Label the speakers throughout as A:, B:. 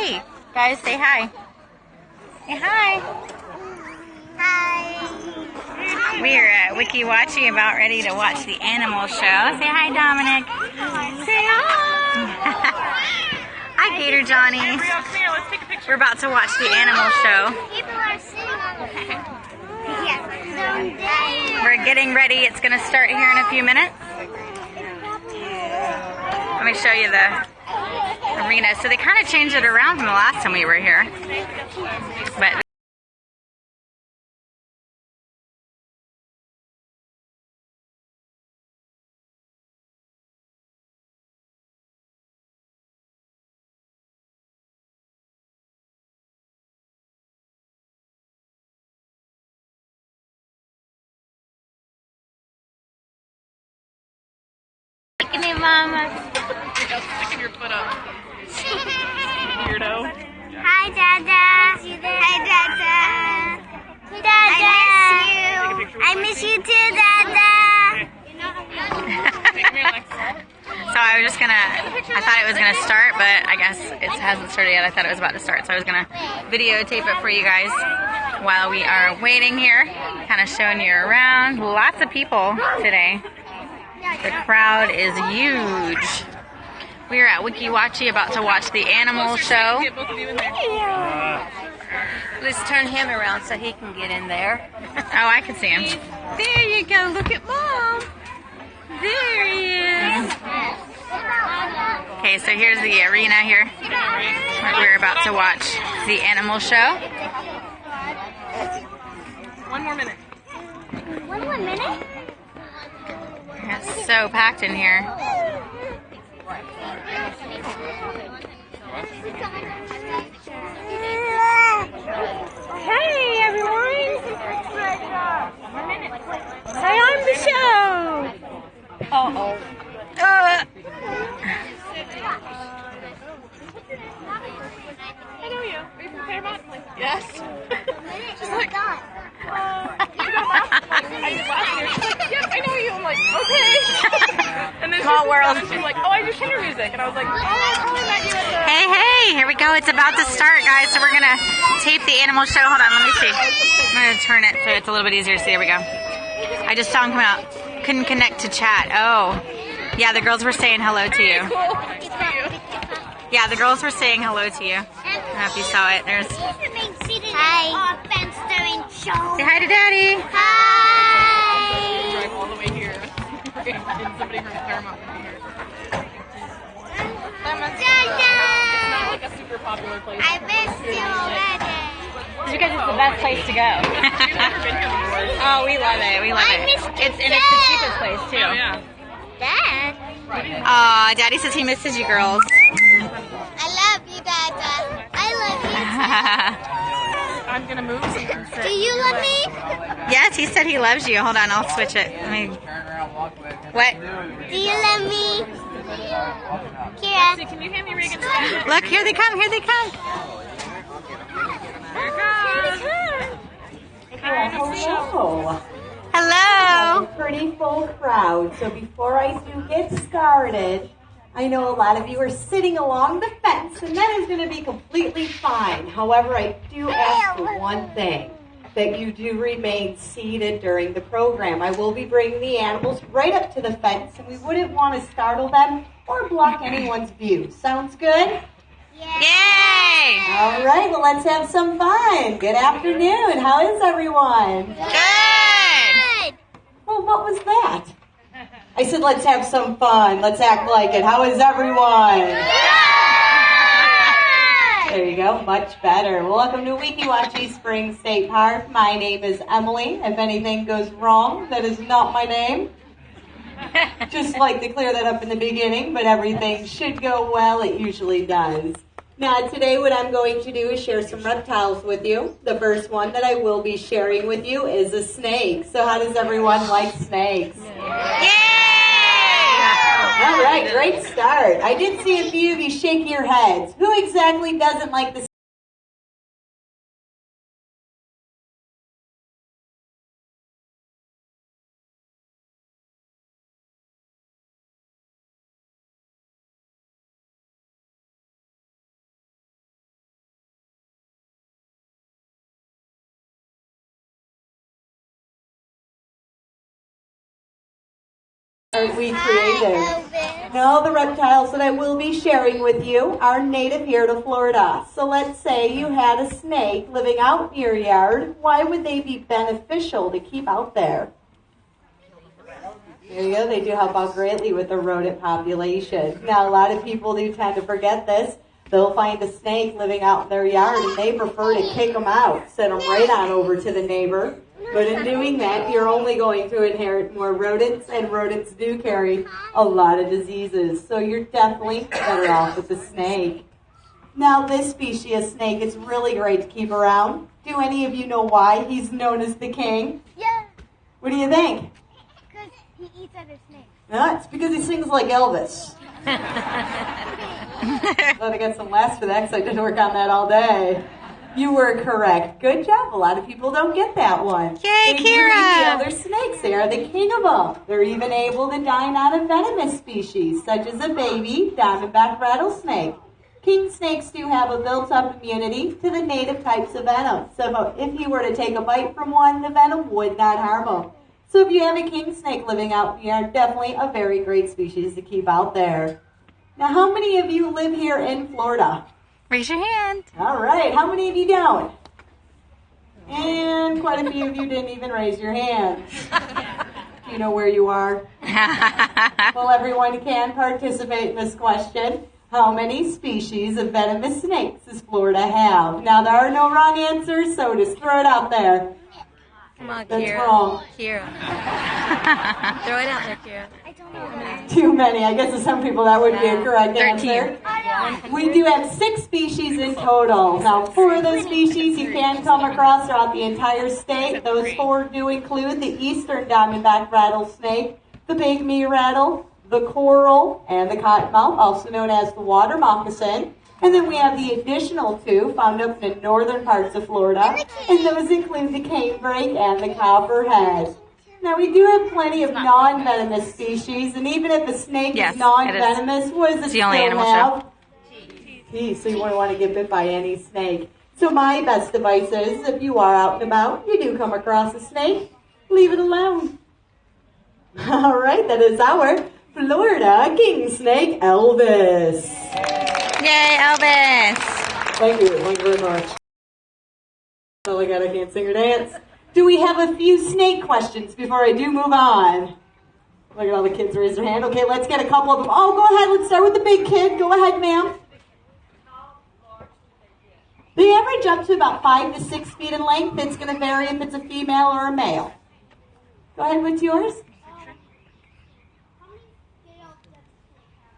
A: Hey, guys, say hi. Say hi.
B: Hi.
A: We're at Weekie Watchee, about ready to watch the animal show. Say hi, Dominic. Say hi. Hi, Gator Johnny. We're about to watch the animal show.
B: People are sitting on the yes.
A: We're getting ready. It's going to start here in a few minutes. Let me show you the arena. So they kind of changed it around from the last time we were here. But hey, Mama.
C: Sticking your foot up. Weirdo.
B: Hi, Dada. Hi, Dada. Dada. I miss you too, Dada.
A: So I was just gonna, I thought it was gonna start, but I guess it hasn't started yet. I thought it was about to start, so I was gonna videotape it for you guys while we are waiting here, kind of showing you around. Lots of people today. The crowd is huge. We are at Weekie Watchee, about to watch the animal show.
D: Let's turn him around so he can get in there.
A: Oh, I can see him.
D: There you go. Look at Mom. There he is.
A: Okay, so here's the arena here. We're about to watch the animal show.
C: 1 more minute.
B: 1 more minute?
A: It's so packed in here.
D: Hey, everyone. Say I'm the show. Uh-oh.
C: I know you. Are you from Fairmont? Yes.
B: She's like,
C: You got last I did last year. She's like, yep, I know you. I'm like, okay. And then
A: Small world.
C: She's like, oh, I do chamber music. And I was like, oh, I met you at the...
A: Hey, here we go. It's about to start, guys. So we're going to tape the animal show. Hold on, let me see. I'm going to turn it so it's a little bit easier to see. There we go. I just saw him come out. Couldn't connect to chat. Oh. Yeah, the girls were saying hello to you.
C: Cool. Good to see you.
A: Yeah, the girls were saying hello to you. I don't know if you saw it. There's...
B: hi. Fence during show.
A: Say hi to Daddy.
B: Hi.
C: Drive all the way here. And somebody from Fairmont would be here. It's not like a super popular place.
B: I missed you already.
A: Because it's the best place to go.
C: We've never been here before.
A: Oh, we love it. We love
B: I
A: it.
B: missed you
A: And it's the
B: too.
A: cheapest place, too.
C: Oh, yeah.
B: Dad.
A: Aw, Daddy says he misses you girls.
B: I love you, Dada. I love
C: I'm going to move so you can sit.
B: you. Do you love me?
A: Yes, he said he loves you. Hold on, I'll switch it. Let me... What?
B: Do you love me? Kira.
C: Can you hand me Reagan's
A: Look, here they come, here they come.
E: Hello.
A: Hello.
E: Pretty full crowd. So before I do get started, I know a lot of you are sitting along the fence, and that is going to be completely fine. However, I do ask for one thing, that you do remain seated during the program. I will be bringing the animals right up to the fence, and we wouldn't want to startle them or block anyone's view. Sounds good?
A: Yay!
E: All right, well, let's have some fun. Good afternoon. How is everyone?
A: Good.
E: Oh, what was that? I said, let's have some fun. Let's act like it. How is everyone? There you go. Much better. Welcome to Weekie Watchee Spring State Park. My name is Emily. If anything goes wrong, that is not my name. Just like to clear that up in the beginning, but everything should go well. It usually does. Now, today what I'm going to do is share some reptiles with you. The first one that I will be sharing with you is a snake. So how does everyone like snakes?
A: Yay!
E: All right, great start. I did see a few of you shake your heads. Who exactly doesn't like the aren't we creative? Now, the reptiles that I will be sharing with you are native here to Florida. So let's say you had a snake living out in your yard. Why would they be beneficial to keep out there? There you go. They do help out greatly with the rodent population. Now, a lot of people do tend to forget this. They'll find a snake living out in their yard and they prefer to kick them out, send them right on over to the neighbor. But in doing that, you're only going to inherit more rodents, and rodents do carry a lot of diseases. So you're definitely better off with the snake. Now, this species of snake is really great to keep around. Do any of you know why he's known as the king?
B: Yeah.
E: What do you think?
B: Because he eats other snakes.
E: No, it's because he sings like Elvis. Glad I got some laughs for that because I did work on that all day. You were correct. Good job. A lot of people don't get that one.
A: Yay,
E: They do
A: Kira!
E: eat the other snakes. They are the king of them. They're even able to dine on a venomous species, such as a baby diamondback rattlesnake. King snakes do have a built-up immunity to the native types of venom. So if you were to take a bite from one, the venom would not harm them. So if you have a king snake living out here, definitely a very great species to keep out there. Now, how many of you live here in Florida?
A: Raise your hand.
E: All right. How many of you don't? And quite a few of you didn't even raise your hands. Do you know where you are? Well, everyone can participate in this question. How many species of venomous snakes does Florida have? Now, there are no wrong answers, so just throw it out there.
D: Come on,
E: That's
D: Kira.
E: wrong.
D: Kira. Throw it out there, Kira.
B: I don't know.
E: Too many. I guess to some people that would be a correct
A: 13.
E: answer. We do have 6 species in total. Now, 4 of those species you can come across throughout the entire state. Those 4 do include the eastern diamondback rattlesnake, the pygmy rattle, the coral, and the cottonmouth, also known as the water moccasin. And then we have the additional 2 found up in the northern parts of Florida, and those include the canebrake and the copperhead. Now, we do have plenty of non-venomous species, and even if a snake
A: Yes,
E: is non-venomous, what does it
A: the only
E: still
A: animal
E: have? Teeth, so you wouldn't want to get bit by any snake. So my best advice is, if you are out and about, you do come across a snake, leave it alone. All right, that is our Florida king snake, Elvis.
A: Yay, Elvis.
E: Thank you very much. That's all I got, I can't sing or dance. Do we have a few snake questions before I do move on? Look at all the kids raise their hand. Okay, let's get a couple of them. Oh, go ahead, let's start with the big kid. Go ahead, ma'am. They average up to about 5 to 6 feet in length. It's going to vary if it's a female or a male. Go ahead, what's yours?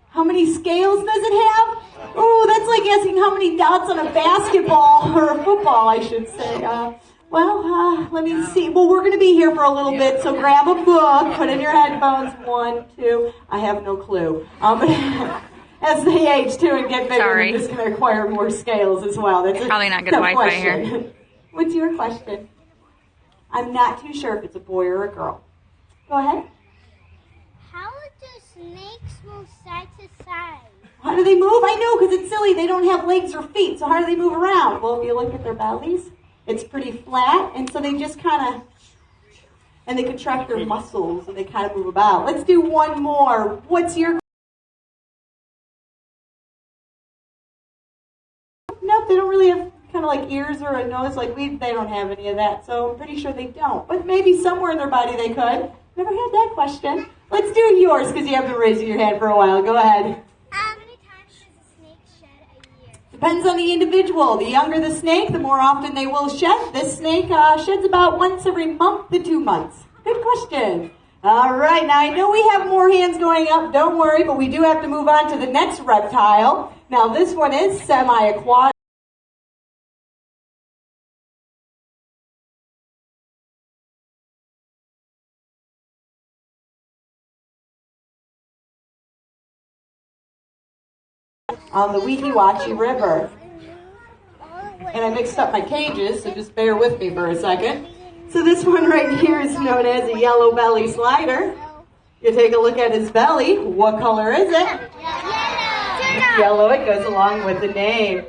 E: How many scales does it have? Oh, that's like asking how many dots on a basketball or a football, I should say. Let me see. Well, we're going to be here for a little bit, so grab a book, put in your headphones. 1, 2. I have no clue. As they age, too, and get bigger,
A: Sorry.
E: they're just going to require more scales as well. That's
A: Probably not good Wi-Fi here.
E: What's your question? I'm not too sure if it's a boy or a girl. Go ahead.
B: How do snakes move side to side?
E: How do they move? I know, because it's silly. They don't have legs or feet, so how do they move around? Well, if you look at their bellies, it's pretty flat, and so they just kind of, and they contract their muscles, and they kind of move about. Let's do one more. What's your... Nope, they don't really have kind of like ears or a nose like we. They don't have any of that, so I'm pretty sure they don't. But maybe somewhere in their body they could. Never had that question. Let's do yours, because you have been raising your hand for a while. Go ahead.
B: How many times does a snake shed a year?
E: Depends on the individual. The younger the snake, the more often they will shed. This snake sheds about once every month to 2 months. Good question. All right, now I know we have more hands going up. Don't worry, but we do have to move on to the next reptile. Now this one is semi-aquatic. On the Weekie River. And I mixed up my cages, so just bear with me for a second. So this one right here is known as a yellow belly slider. You take a look at his belly. What color is it? Yellow. It goes along with the name.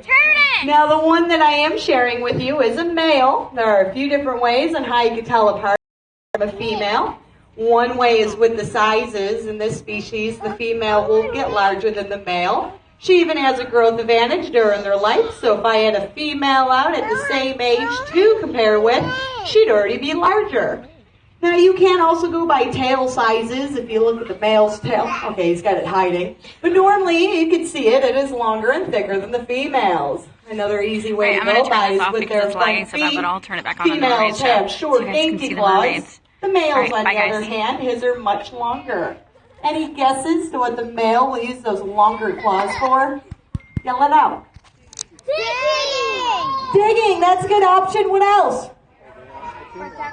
E: Now the one that I am sharing with you is a male. There are a few different ways on how you can tell apart from a female. One way is with the sizes. In this species, the female will get larger than the male. She even has a growth advantage during their life, so if I had a female out at the same age to compare with, she'd already be larger. Now you can also go by tail sizes. If you look at the male's tail, okay, he's got it hiding. But normally you can see it is longer and thicker than the females. Another easy way to go by is with their front feet.
A: I'll turn it back on
E: Females have short, dainty claws. The males, on the
A: bye,
E: other
A: guys.
E: hand, his are much longer. Any guesses to what the male will use those longer claws for? Yell it out.
B: Digging!
E: Digging, that's a good option. What else?